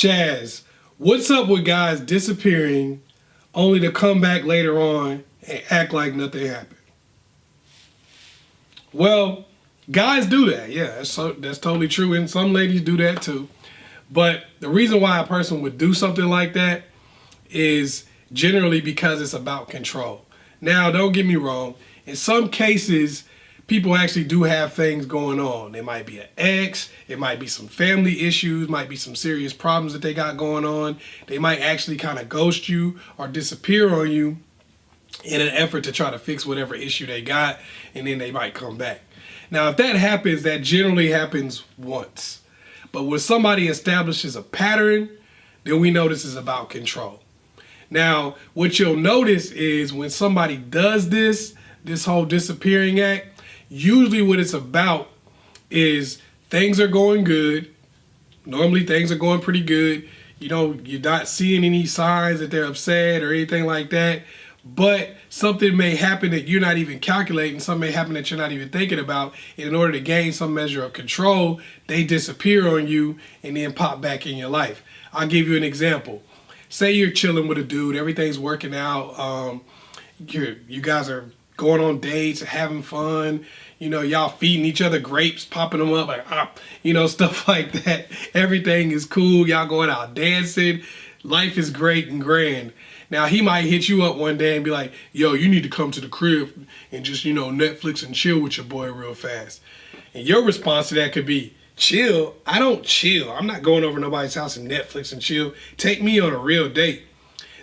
Chazz, what's up with guys disappearing only to come back later on and act like nothing happened? Well, guys do that. Yeah, that's totally true. And some ladies do that too. But the reason why a person would do something like that is generally because it's about control. Now, don't get me wrong. In some cases, people actually do have things going on. It might be an ex, it might be some family issues, might be some serious problems that they got going on. They might actually kind of ghost you or disappear on you in an effort to try to fix whatever issue they got, and then they might come back. Now, if that happens, that generally happens once. But when somebody establishes a pattern, then we know this is about control. Now, what you'll notice is when somebody does this whole disappearing act, usually what it's about is things are going good. Normally things are going pretty good. You know, you're not seeing any signs that they're upset or anything like that. But something may happen that you're not even calculating. Something may happen that you're not even thinking about. And in order to gain some measure of control, they disappear on you and then pop back in your life. I'll give you an example. Say you're chilling with a dude, everything's working out. You guys are going on dates, having fun, you know, y'all feeding each other grapes, popping them up, like, you know, stuff like that. Everything is cool. Y'all going out dancing. Life is great and grand. Now, he might hit you up one day and be like, yo, you need to come to the crib and just, you know, Netflix and chill with your boy real fast. And your response to that could be, chill? I don't chill. I'm not going over nobody's house and Netflix and chill. Take me on a real date.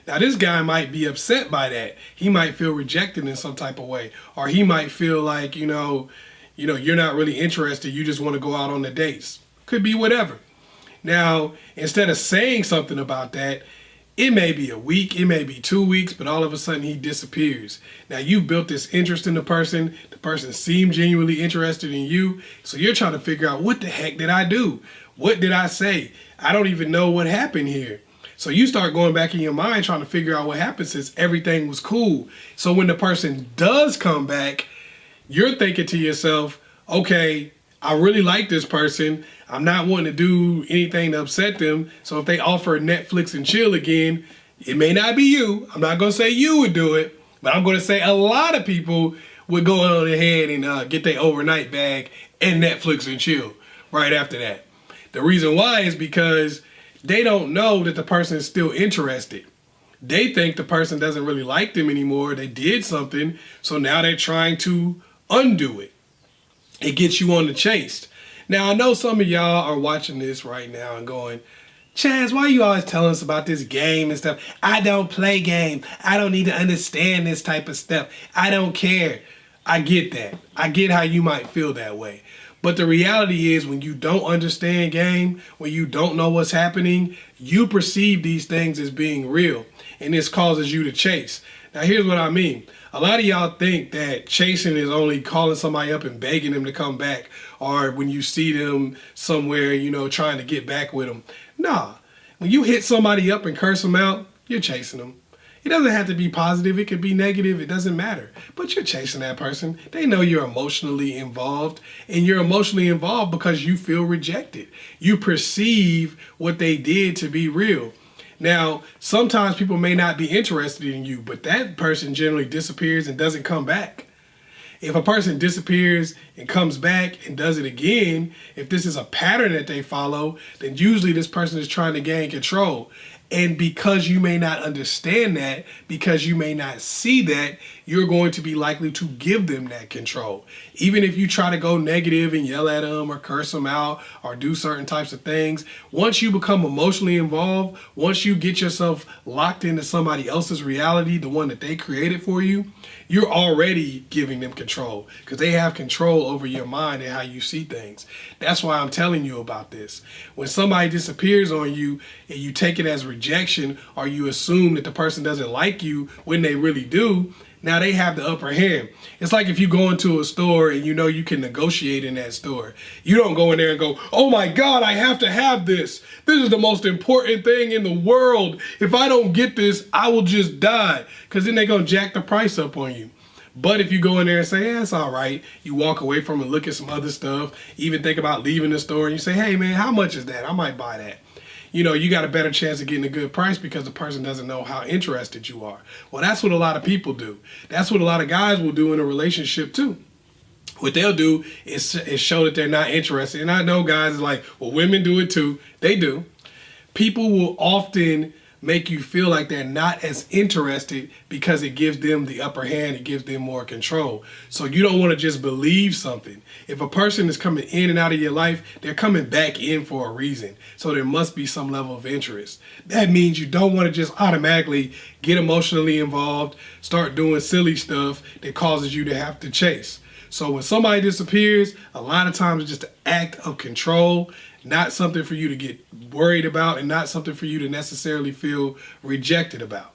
Now, this guy might be upset by that. He might feel rejected in some type of way. Or he might feel like, you know, you're not really interested. You just want to go out on the dates. Could be whatever. Now, instead of saying something about that, it may be a week, it may be 2 weeks, but all of a sudden he disappears. Now, you've built this interest in the person seemed genuinely interested in you, so you're trying to figure out, what the heck did I do? What did I say? I don't even know what happened here. So you start going back in your mind trying to figure out what happened since everything was cool. So when the person does come back, you're thinking to yourself, okay, I really like this person. I'm not wanting to do anything to upset them. So if they offer Netflix and chill again, it may not be you. I'm not going to say you would do it, but I'm going to say a lot of people would go on ahead and get their overnight bag and Netflix and chill right after that. The reason why is because they don't know that the person is still interested. They think the person doesn't really like them anymore. They did something, so now they're trying to undo it. It gets you on the chase. Now, I know some of y'all are watching this right now and going, Chazz, why you always telling us about this game and stuff? I don't play games. I don't need to understand this type of stuff. I don't care. I get that. I get how you might feel that way. But the reality is, when you don't understand game, when you don't know what's happening, you perceive these things as being real. And this causes you to chase. Now, here's what I mean. A lot of y'all think that chasing is only calling somebody up and begging them to come back, or when you see them somewhere, you know, trying to get back with them. Nah. When you hit somebody up and curse them out, you're chasing them. It doesn't have to be positive. It could be negative. It doesn't matter. But you're chasing that person. They know you're emotionally involved, and you're emotionally involved because you feel rejected. You perceive what they did to be real. Now, sometimes people may not be interested in you, but that person generally disappears and doesn't come back. If a person disappears and comes back and does it again, if this is a pattern that they follow, then usually this person is trying to gain control. And because you may not understand that, because you may not see that, you're going to be likely to give them that control. Even if you try to go negative and yell at them or curse them out or do certain types of things, once you become emotionally involved, once you get yourself locked into somebody else's reality, the one that they created for you, you're already giving them control because they have control over your mind and how you see things. That's why I'm telling you about this. When somebody disappears on you and you take it as rejection, or you assume that the person doesn't like you when they really do, now they have the upper hand. It's like if you go into a store and you know you can negotiate in that store. You don't go in there and go, oh my God, I have to have this. This is the most important thing in the world. If I don't get this, I will just die. Because then they're going to jack the price up on you. But if you go in there and say, yeah, it's all right, you walk away from it and look at some other stuff, even think about leaving the store and you say, hey man, how much is that? I might buy that. you got a better chance of getting a good price because the person doesn't know how interested you are. Well, that's what a lot of people do. That's what a lot of guys will do in a relationship too. What they'll do is show that they're not interested. And I know guys is like, well, women do it too. They do. People will often make you feel like they're not as interested because it gives them the upper hand. It gives them more control. So you don't want to just believe something. If a person is coming in and out of your life, they're coming back in for a reason. So there must be some level of interest. That means you don't want to just automatically get emotionally involved, start doing silly stuff that causes you to have to chase. So when somebody disappears, a lot of times it's just an act of control, not something for you to get worried about and not something for you to necessarily feel rejected about.